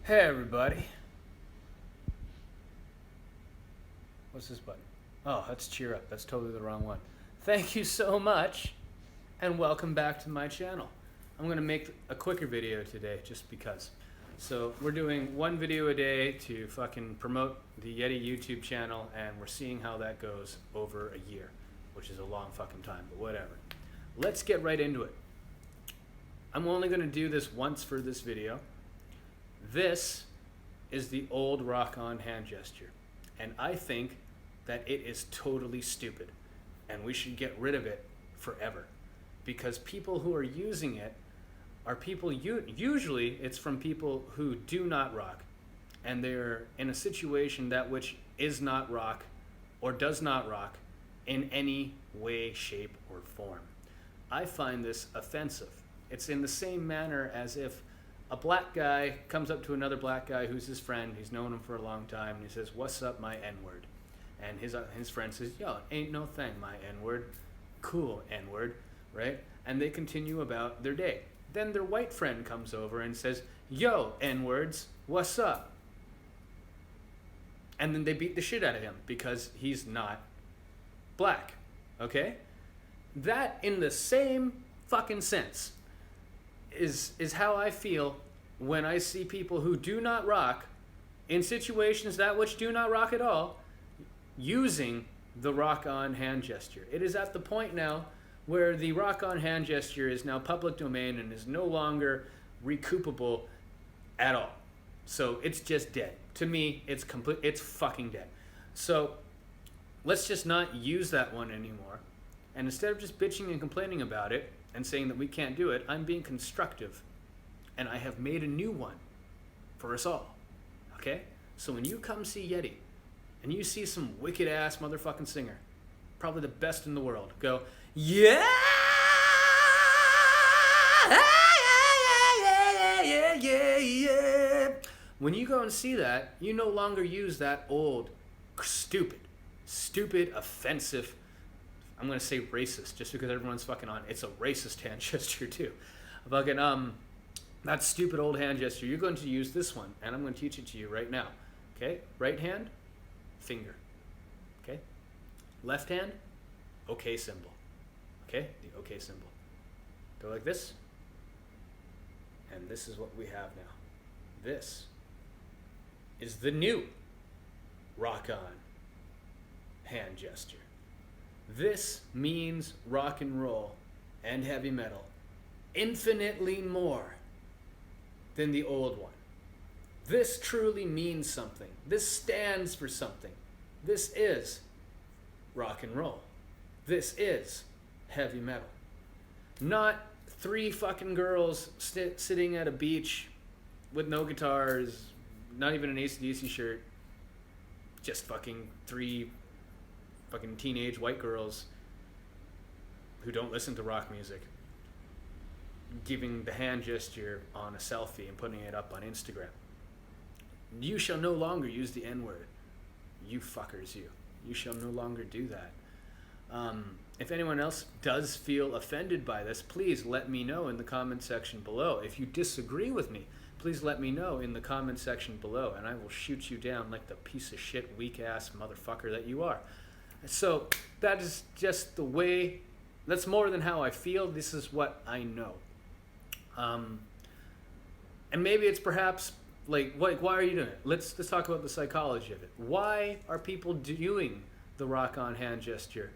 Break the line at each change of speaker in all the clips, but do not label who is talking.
Hey everybody. What's this button? Oh, that's cheer up. That's totally the wrong one. Thank you so much and welcome back to my channel. I'm going to make a quicker video today just because. So we're doing one video a day to fucking promote the Yeti YouTube channel, and we're seeing how that goes over a year, which is a long fucking time, but whatever. Let's get right into it. I'm only going to do this once for this video. This is the old rock-on hand gesture, and I think that it is totally stupid, and we should get rid of it forever, because people who are using it are people, usually it's from people who do not rock, and they're in a situation that which is not rock or does not rock in any way, shape, or form. I find this offensive. It's in the same manner as if a black guy comes up to another black guy who's his friend, he's known him for a long time, and he says, "What's up, my N-word?" And his friend says, "Yo, ain't no thing, my N-word." Cool, N-word, right? And they continue about their day. Then their white friend comes over and says, "Yo, N-words, what's up?" And then they beat the shit out of him because he's not black, okay? That, in the same fucking sense, is how I feel when I see people who do not rock in situations that which do not rock at all using the rock-on hand gesture. It is at the point now where the rock-on hand gesture is now public domain and is no longer recoupable at all. So it's just dead. To me, it's fucking dead. So let's just not use that one anymore. And instead of just bitching and complaining about it and saying that we can't do it, I'm being constructive. And I have made a new one for us all. Okay? So when you come see Yeti and you see some wicked ass motherfucking singer, probably the best in the world, go, "Yeah! Yeah. When you go and see that, you no longer use that old, stupid, offensive, I'm going to say racist, just because everyone's fucking on. It's a racist hand gesture, too. Fucking, that stupid old hand gesture. You're going to use this one, and I'm going to teach it to you right now. Okay? Right hand, finger. Okay? Left hand, okay symbol. Okay? The okay symbol. Go like this. And this is what we have now. This is the new rock-on hand gesture. This means rock and roll and heavy metal infinitely more than the old one. This truly means something. This stands for something. This is rock and roll. This is heavy metal. Not three fucking girls sitting at a beach with no guitars, not even an AC/DC shirt, just fucking three fucking teenage white girls who don't listen to rock music giving the hand gesture on a selfie and putting it up on Instagram. You shall no longer use the N-word. You fuckers, you. You shall no longer do that. If anyone else does feel offended by this, please let me know in the comment section below. If you disagree with me, please let me know in the comment section below, and I will shoot you down like the piece of shit, weak-ass motherfucker that you are. So that is just the way, that's more than how I feel. This is what I know. And maybe it's perhaps like, why are you doing it? Let's talk about the psychology of it. Why are people doing the rock-on hand gesture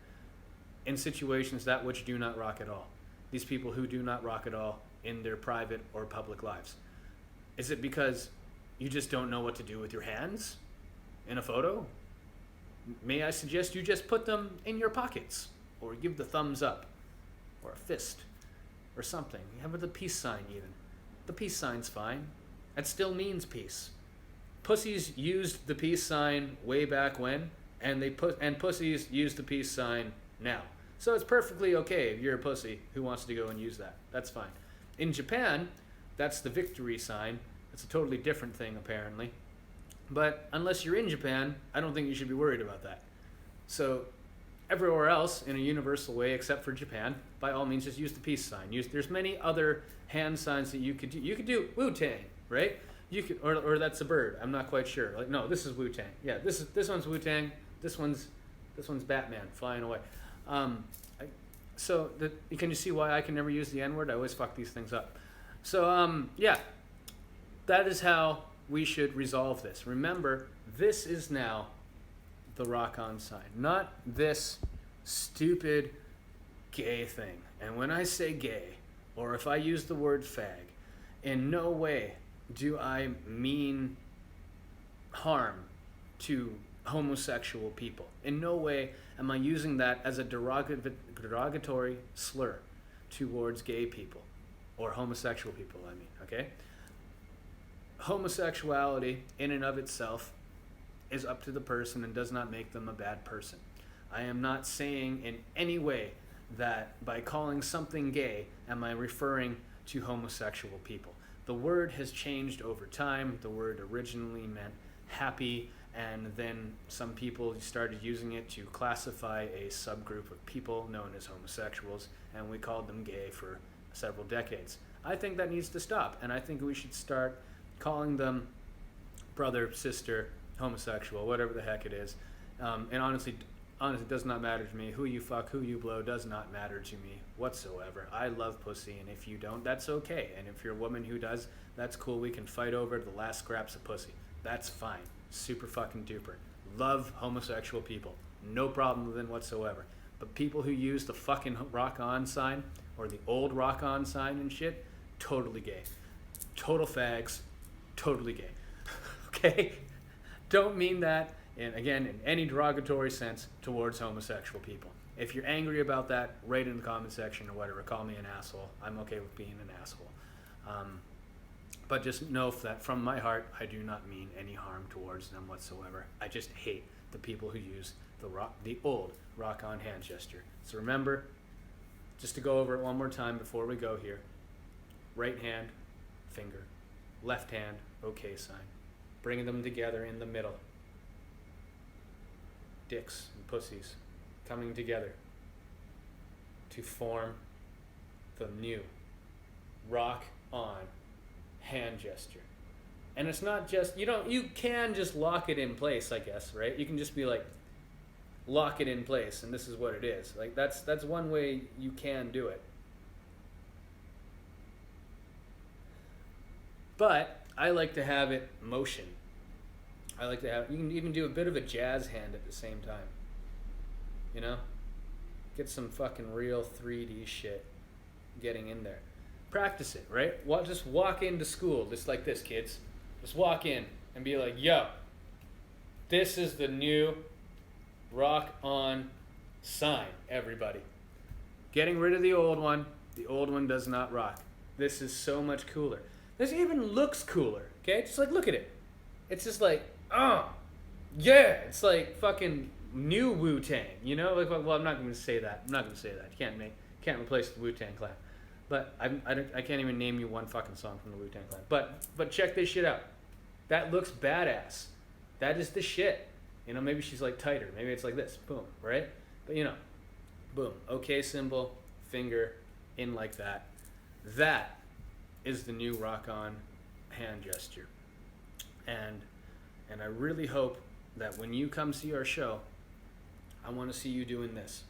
in situations that which do not rock at all? These people who do not rock at all in their private or public lives. Is it because you just don't know what to do with your hands in a photo? May I suggest you just put them in your pockets, or give the thumbs up, or a fist, or something. How about the peace sign even? The peace sign's fine. That still means peace. Pussies used the peace sign way back when, and pussies use the peace sign now. So it's perfectly okay if you're a pussy who wants to go and use that. That's fine. In Japan, that's the victory sign. It's a totally different thing, apparently. But unless you're in Japan, I don't think you should be worried about that. So everywhere else, in a universal way, except for Japan, by all means, just use the peace sign. There's many other hand signs that you could do. You could do Wu-Tang, right? You could, or that's a bird. I'm not quite sure. Like, no, this is Wu-Tang. Yeah, this one's Wu-Tang. This one's Batman flying away. So can you see why I can never use the N-word? I always fuck these things up. So yeah, that is how we should resolve this. Remember, this is now the rock on sign, not this stupid gay thing. And when I say gay, or if I use the word fag, in no way do I mean harm to homosexual people. In no way am I using that as a derogatory slur towards gay people or homosexual people, I mean, okay? Homosexuality in and of itself is up to the person and does not make them a bad person. I am not saying in any way that by calling something gay am I referring to homosexual people. The word has changed over time. The word originally meant happy, and then some people started using it to classify a subgroup of people known as homosexuals, and we called them gay for several decades. I think that needs to stop, and I think we should start calling them brother, sister, homosexual, whatever the heck it is. And honestly, it does not matter to me. Who you fuck, who you blow does not matter to me whatsoever. I love pussy, and if you don't, that's okay. And if you're a woman who does, that's cool. We can fight over the last scraps of pussy. That's fine. Super fucking duper. Love homosexual people. No problem with them whatsoever. But people who use the fucking rock on sign or the old rock on sign and shit, totally gay. Total fags, totally gay. Okay? Don't mean that, and again, in any derogatory sense towards homosexual people. If you're angry about that, write in the comment section or whatever. Call me an asshole. I'm okay with being an asshole. But just know that from my heart, I do not mean any harm towards them whatsoever. I just hate the people who use the old rock on hand gesture. So remember, just to go over it one more time before we go here, right hand, finger, left hand, okay sign. Bringing them together in the middle. Dicks and pussies coming together to form the new rock on hand gesture. And it's not just, you can just lock it in place, I guess, right? You can just be like, lock it in place, and this is what it is. Like, that's one way you can do it. But I like to have it motion. I like to have, you can even do a bit of a jazz hand at the same time. You know? Get some fucking real 3D shit getting in there. Practice it, right? Just walk into school, just like this, kids. Just walk in and be like, yo, this is the new rock on sign, everybody. Getting rid of the old one. The old one does not rock. This is so much cooler. This even looks cooler, okay? Just like, look at it. It's just like, oh, yeah. It's like fucking new Wu-Tang, you know? Like, well, I'm not going to say that. I'm not going to say that. You can't replace the Wu-Tang Clan. But I can't even name you one fucking song from the Wu-Tang Clan. But check this shit out. That looks badass. That is the shit. You know, maybe she's like tighter. Maybe it's like this. Boom, right? But you know, boom. Okay symbol, finger, in like that. That is the new rock on hand gesture. And I really hope that when you come see our show, I want to see you doing this.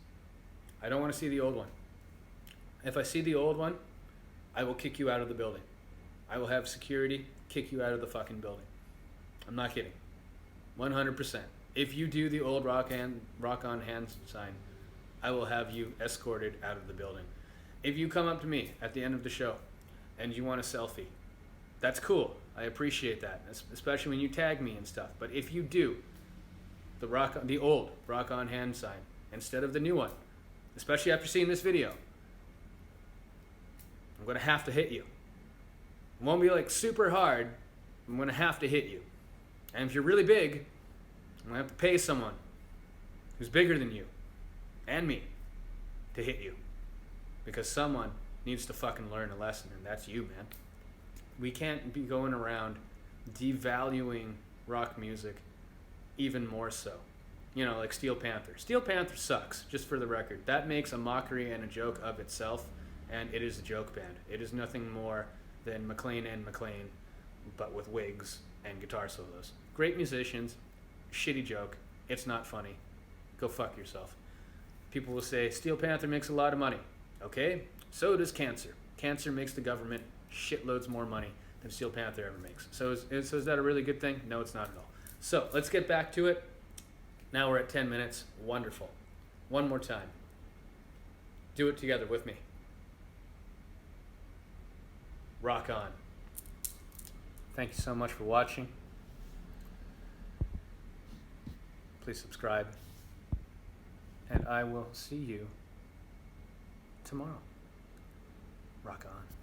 I don't want to see the old one. If I see the old one, I will kick you out of the building. I will have security kick you out of the fucking building. I'm not kidding. 100%. If you do the old rock on hand sign, I will have you escorted out of the building. If you come up to me at the end of the show and you want a selfie, that's cool. I appreciate that, especially when you tag me and stuff. But if you do the old rock on hand sign instead of the new one, especially after seeing this video, I'm going to have to hit you. It won't be like super hard. I'm going to have to hit you. And if you're really big, I'm going to have to pay someone who's bigger than you and me to hit you. Because someone needs to fucking learn a lesson, and that's you, man. We can't be going around devaluing rock music even more so. You know, like Steel Panther. Steel Panther sucks, just for the record. That makes a mockery and a joke of itself, and it is a joke band. It is nothing more than McLean and McLean but with wigs and guitar solos. Great musicians, shitty joke, it's not funny. Go fuck yourself. People will say, Steel Panther makes a lot of money. Okay, so does Cancer. Cancer makes the government shitloads more money than Steel Panther ever makes. So is that a really good thing? No, it's not at all. So let's get back to it. Now we're at 10 minutes. Wonderful. One more time. Do it together with me. Rock on. Thank you so much for watching. Please subscribe. And I will see you tomorrow. Rock on.